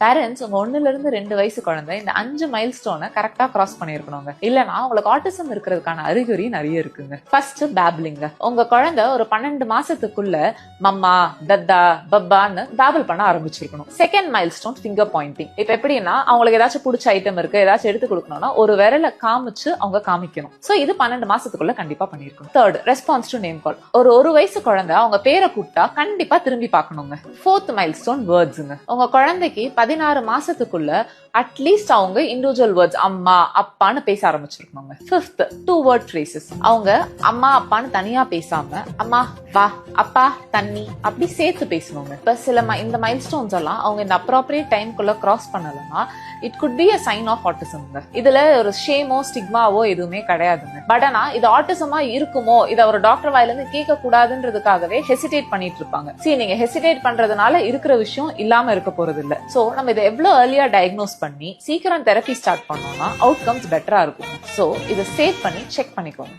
Parents உங்க 1-2 வயசு குழந்தை இந்த 5 மைல்ஸ்டோனை கரெக்டா கிராஸ் பண்ணிருக்கணுங்க. இல்லனா உங்களுக்கு ஆட்டிசம் இருக்கிறதுக்கான அறிகுறி நிறைய இருக்குங்க. ஃபர்ஸ்ட் பேப்லிங்க. உங்க குழந்தை ஒரு 12 மாசத்துக்குள்ள மம்மா, தத்தா, பப்பான்னு பேபிள் பண்ண ஆரம்பிச்சிருக்கணும். Second milestone finger pointing. இப்ப எப்படின்னா அவங்களுக்கு ஏதாச்சும் பிடிச்ச ஐட்டம் இருக்கு, ஏதாச்சும் எடுத்து கொடுக்கணும்னா ஒரு விரலை காமிச்சு அவங்க காமிக்கணும். சோ இது 12 மாசத்துக்குள்ள கண்டிப்பா பண்ணிருக்கணும். Third, response to name call. ஒரு வயசு குழந்தை அவங்க பேரை கூப்பிட்டா கண்டிப்பா திரும்பி பார்க்கணுங்க. ஃபோர்த் மைல்ஸ்டோன் வேர்ட்ஸுங்க. உங்க குழந்தைக்கு 16 மாசத்துக்குள்ள அட்லீஸ்ட் அவங்க இண்டிவிஜுவல் வேர்ட்ஸ் அம்மா, அப்பான்னு பேச ஆரம்பிச்சிருக்கணுங்க. Fifth, 2 word phrases. அவங்க அம்மா, அப்பான்னு தனியா பேசாம அம்மா, வா, அப்பா, தண்ணி அப்படி சேர்த்து பேசணுங்க. இப்ப இந்த மைல்ஸ்டோன்ஸ் எல்லாம் அவங்க இந்த அப்ராப்ரியேட் டைம்குள்ள கிராஸ் பண்ணலன்னா it could be a sign of ஆட்டிசம்ங்க. இதுல ஒரு ஷேமோ ஸ்டிக்மாவோ எதுவுமே கிடையாதுங்க. பட் ஆனா இது ஆட்டிசமா இருக்குமோ, இதை ஒரு டாக்டர் வாயில இருந்து கேட்க கூடாதுன்றதுக்காகவே ஹெசிடேட் பண்ணிட்டு இருப்பாங்க. சரி, நீங்க ஹெசிடேட் பண்றதுனால இருக்கிற விஷயம் இல்லாம இருக்க போறது இல்ல. சோ நம்ம இதை எவ்வளவு ஏர்லியா டயக்னோஸ் பண்ணி சீக்கிரம் தெரப்பி ஸ்டார்ட் பண்ணோம்னா அவுட்கம்ஸ் பெட்டரா இருக்கும். சோ இதை சேவ் பண்ணி செக் பண்ணிக்கோங்க.